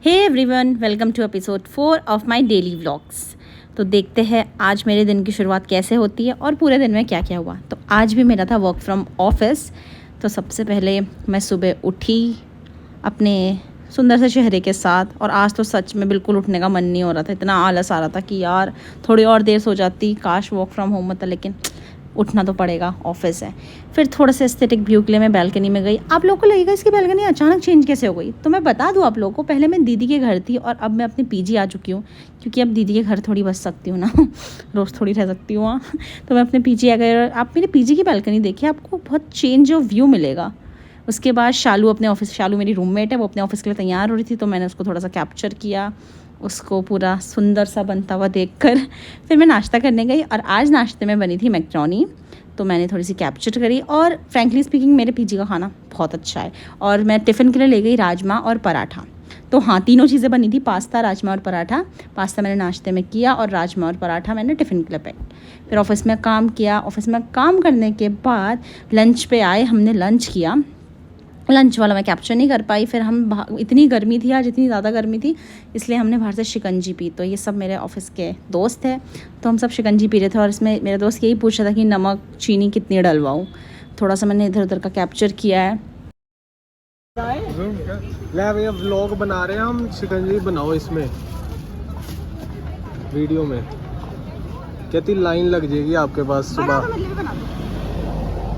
Hey everyone, welcome to episode 4 of my daily vlogs. तो देखते हैं आज मेरे दिन की शुरुआत कैसे होती है और पूरे दिन में क्या क्या हुआ। तो आज भी मेरा था वर्क फ्रॉम ऑफिस। तो सबसे पहले मैं सुबह उठी अपने सुंदर से चेहरे के साथ, और आज तो सच में बिल्कुल उठने का मन नहीं हो रहा था। इतना आलस आ रहा था कि यार थोड़ी और देर सो जाती, काश वर्क फ्रॉम होम होता, लेकिन उठना तो पड़ेगा, ऑफिस है। फिर थोड़ा सा एस्थेटिक व्यू के लिए मैं बैल्कनी में गई। आप लोगों को लगेगा इसकी बैल्कनी अचानक चेंज कैसे हो गई, तो मैं बता दूं आप लोगों को, पहले मैं दीदी के घर थी और अब मैं अपने पीजी आ चुकी हूँ, क्योंकि अब दीदी के घर थोड़ी बस सकती हूँ ना रोज़ थोड़ी रह सकती हूँ वहाँ। तो मैं अपने पीजी आ गई और आप मेरे पीजी की बैल्कनी देखिए, आपको बहुत चेंज ऑफ व्यू मिलेगा। उसके बाद शालू मेरी रूममेट है, वो अपने ऑफिस के लिए तैयार हो रही थी, तो मैंने उसको थोड़ा सा कैप्चर किया, उसको पूरा सुंदर सा बनता हुआ देखकर। फिर मैं नाश्ता करने गई और आज नाश्ते में बनी थी मैक्रोनी, तो मैंने थोड़ी सी कैप्चर करी। और फ्रैंकली स्पीकिंग मेरे पीजी का खाना बहुत अच्छा है। और मैं टिफ़िन के लिए ले गई राजमा और पराठा। तो हाँ, तीनों चीज़ें बनी थी, पास्ता, राजमा और पराठा। पास्ता मैंने नाश्ते में किया और राजमा और पराठा मैंने टिफ़िन के लिए पैक। फिर ऑफिस में काम किया। ऑफिस में काम करने के बाद लंच पे आए, हमने लंच किया। लंच वाला मैं कैप्चर नहीं कर पाई। फिर हम इतनी गर्मी थी आज, इतनी ज़्यादा गर्मी थी, इसलिए हमने बाहर से शिकंजी पी। तो ये सब मेरे ऑफिस के दोस्त हैं, तो हम सब शिकंजी पी रहे थे। और इसमें मेरा दोस्त यही पूछ रहा था कि नमक चीनी कितनी डलवाऊँ। थोड़ा सा मैंने इधर उधर का कैप्चर किया है। ले भैया व्लॉग बना रहे हैं हम, शिकंजी बनाओ इसमें वीडियो में। कितनी लाइन लग जाएगी आपके पास सुबह।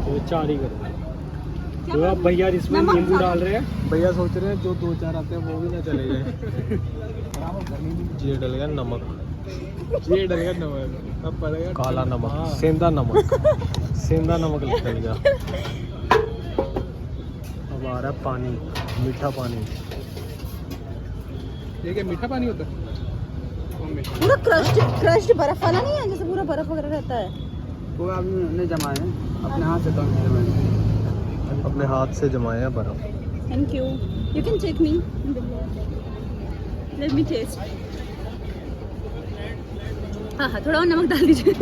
तो 4 ही कर तो अब भैया इसमें नींबू डाल रहे हैं। भैया सोच रहे हैं जो 2-4 आते हैं वो भी ना चले जाए। ये डलेगा नमक, ये डलेगा नमक, अब पड़ेगा काला नमक, सेंधा नमक, सेंधा नमक लगेगा। अब आ रहा है पानी, मीठा पानी। ये क्या मीठा पानी होता है? पूरा क्रश्ड बर्फ वाला नहीं है, जैसे पूरा बर्फ वगैरह रहता है। पूरा हमने जमाए हैं अपने हाथ से, तो अपने हाथ से जमाए हैं बर्फ। Thank you, you can take me, let me taste. हाँ, थोड़ा और नमक डाल दीजिए।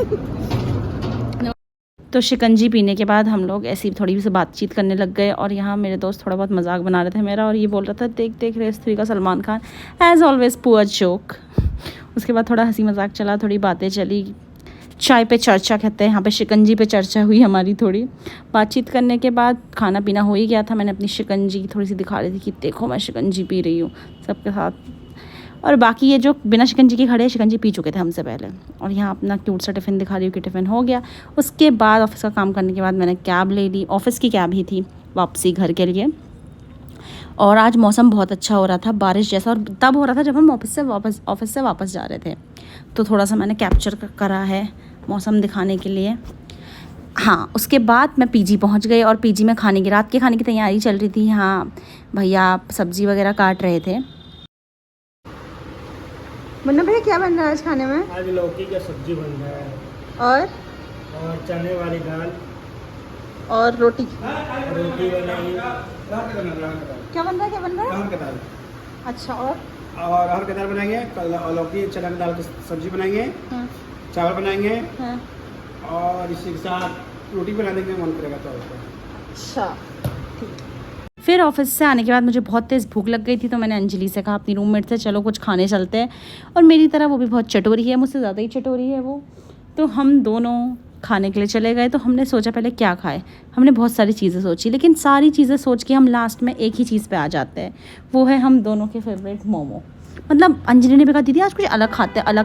तो शिकंजी पीने के बाद हम लोग ऐसी थोड़ी सी बातचीत करने लग गए। और यहाँ मेरे दोस्त थोड़ा बहुत मजाक बना रहे थे मेरा, और ये बोल रहा था देख देख रेस 3 का Salman Khan, as always poor joke. उसके बाद थोड़ा हंसी मजाक चला, थोड़ी बातें चली, चाय पे चर्चा कहते हैं यहाँ पे, शिकंजी पे चर्चा हुई हमारी। थोड़ी बातचीत करने के बाद खाना पीना हो ही गया था। मैंने अपनी शिकंजी थोड़ी सी दिखा रही थी कि देखो मैं शिकंजी पी रही हूँ सबके साथ। और बाकी ये जो बिना शिकंजी के खड़े शिकंजी पी चुके थे हमसे पहले। और यहाँ अपना क्यूट सा टिफ़िन दिखा रही हूँ कि टिफ़िन हो गया। उसके बाद ऑफिस का काम करने के बाद मैंने कैब ले ली, ऑफिस की कैब ही थी, वापसी घर के लिए। और आज मौसम बहुत अच्छा हो रहा था, बारिश जैसा, और तब हो रहा था जब हम ऑफिस से वापस जा रहे थे। तो थोड़ा सा मैंने कैप्चर करा है मौसम दिखाने के लिए। हाँ, उसके बाद मैं पीजी पहुंच गई और पीजी में रात के खाने की तैयारी चल रही थी। हाँ, भैया सब्ज़ी वगैरह काट रहे थे। मुन्ना भैया क्या बन रहा है आज खाने में? आज लौकी का सब्जी बन रहा है, और चने वाली दाल और रोटी बनेगी। क्या बन रहा है? अरहर की दाल, अच्छा, और अरहर की दाल बनाएंगे, कल लौकी चने की दाल की सब्जी बनाएंगे, चावल बनाएंगे, और इसी के साथ रोटी बना देंगे, मन करेगा तो। अच्छा, फिर ऑफिस से आने के बाद मुझे बहुत तेज़ भूख लग गई थी, तो मैंने अंजलि से कहा अपनी रूममेट से, चलो कुछ खाने चलते हैं। और मेरी तरह वो भी बहुत चटोरी है, मुझसे ज़्यादा ही चटोरी है वो। तो हम दोनों खाने के लिए चले गए। तो हमने सोचा पहले क्या खाए, हमने बहुत सारी चीज़ें सोची, लेकिन सारी चीज़ें सोच के हम लास्ट में एक ही चीज़ पे आ जाते हैं, वो है हम दोनों के फेवरेट मोमो। मतलब अंजलि ने भी कहा दीदी आज कुछ अलग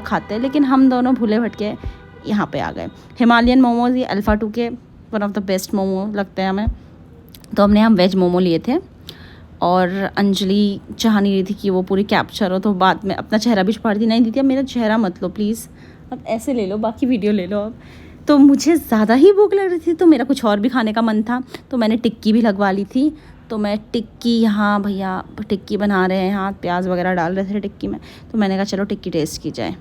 खाते हैं, लेकिन हम दोनों भूले भटके यहाँ पे आ गए। हिमालयन मोमोज, ये अल्फ़ा 2 के one of the best momo लगते हैं हमें। तो हमने हम वेज मोमो लिए थे। और अंजलि चाह नहीं रही थी कि वो पूरी कैप्चर हो, तो बाद में अपना चेहरा भी छुपा रही थी। नहीं दीदी अब मेरा चेहरा मत लो प्लीज़, अब ऐसे ले लो, बाकी वीडियो ले लो अब। तो मुझे ज़्यादा ही भूख लग रही थी, तो मेरा कुछ और भी खाने का मन था, तो मैंने टिक्की भी लगवा ली थी। तो मैं टिक्की, यहाँ भैया टिक्की बना रहे हैं, यहाँ प्याज वगैरह डाल रहे थे टिक्की में, तो मैंने कहा चलो टिक्की टेस्ट की जाए।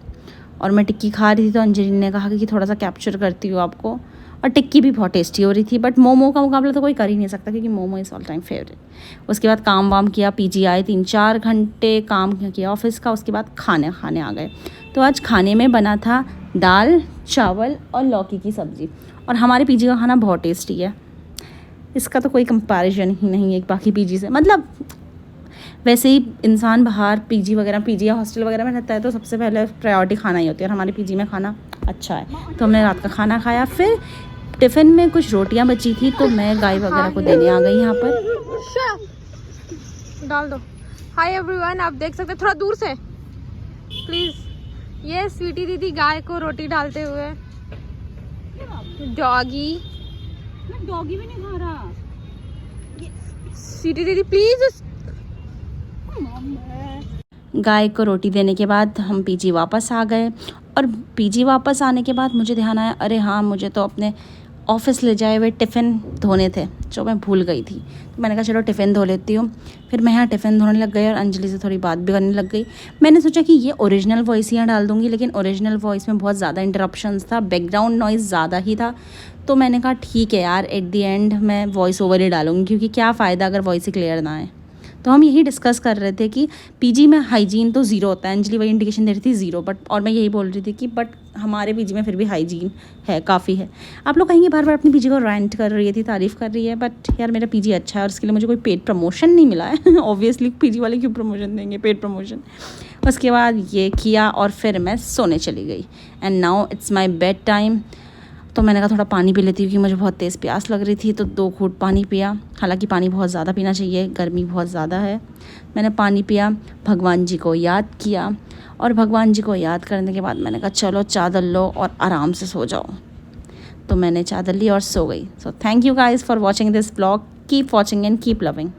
और मैं टिक्की खा रही थी, तो अंजलि ने कहा कि थोड़ा सा कैप्चर करती हूँ आपको। और टिक्की भी बहुत टेस्टी हो रही थी, बट मोमो का मुकाबला तो कोई कर ही नहीं सकता, क्योंकि momo is all time favourite. उसके बाद काम वाम किया, पीजी आए, 3-4 घंटे काम किया ऑफिस का। उसके बाद खाने आ गए। तो आज खाने में बना था दाल, चावल और लौकी की सब्ज़ी। और हमारे पीजी का खाना बहुत टेस्टी है, इसका तो कोई कंपैरिजन ही नहीं है बाकी पीजी से। मतलब वैसे ही इंसान बाहर पीजी वगैरह, पीजी या हॉस्टल वगैरह में रहता है तो सबसे पहले प्रायोरिटी खाना ही होती है, और हमारे पीजी में खाना अच्छा है। तो हमने रात का खाना खाया, फिर टिफ़िन में कुछ रोटियां बची थी तो मैं गाय वगैरह को देने आ गई यहाँ पर। डाल दो। हाय एवरीवन, आप देख सकते हैं थोड़ा दूर से प्लीज। ये स्वीटी दीदी गाय को रोटी डालते हुए। डॉगी डॉगी भी नहीं खा रहा। स्वीटी दीदी प्लीज। गाय को रोटी देने के बाद हम पीजी वापस आ गए, और पीजी वापस आने के बाद मुझे ध्यान आया, अरे हाँ मुझे तो अपने ऑफ़िस ले जाए हुए टिफ़िन धोने थे जो मैं भूल गई थी। तो मैंने कहा चलो टिफ़िन धो लेती हूँ। फिर मैं यहाँ टिफ़िन धोने लग गई और अंजलि से थोड़ी बात भी करने लग गई। मैंने सोचा कि ये ओरिजिनल वॉइस यहाँ डाल दूँगी, लेकिन ओरिजिनल वॉइस में बहुत ज़्यादा इंटरप्शंस था, बैकग्राउंड नॉइज़ ज़्यादा ही था। तो मैंने कहा ठीक है यार, एट दी एंड मैं वॉइस ओवर ही डालूँगी, क्योंकि क्या फ़ायदा अगर वॉइस ही क्लियर ना आए। तो हम यही डिस्कस कर रहे थे कि पीजी में हाइजीन तो ज़ीरो होता है, अंजलि वही इंडिकेशन दे रही थी ज़ीरो, बट और मैं यही बोल रही थी कि बट हमारे पीजी में फिर भी हाइजीन है, काफ़ी है। आप लोग कहेंगे बार बार अपनी पीजी को रेंट कर रही थी, तारीफ़ कर रही है, बट यार मेरा पीजी अच्छा है और इसके लिए मुझे कोई पेड प्रमोशन नहीं मिला है। ऑब्वियसली पीजी वाले क्यों प्रमोशन देंगे, पेड प्रमोशन। उसके बाद ये किया और फिर मैं सोने चली गई। And now it's my bed time. तो मैंने कहा थोड़ा पानी पी लेती हूँ, क्योंकि मुझे बहुत तेज़ प्यास लग रही थी। तो 2 घूंट पानी पिया, हालांकि पानी बहुत ज़्यादा पीना चाहिए, गर्मी बहुत ज़्यादा है। मैंने पानी पिया, भगवान जी को याद किया, और भगवान जी को याद करने के बाद मैंने कहा चलो चादर लो और आराम से सो जाओ। तो मैंने चादर ली और सो गई। So thank you guys for watching this blog. Keep watching and keep loving.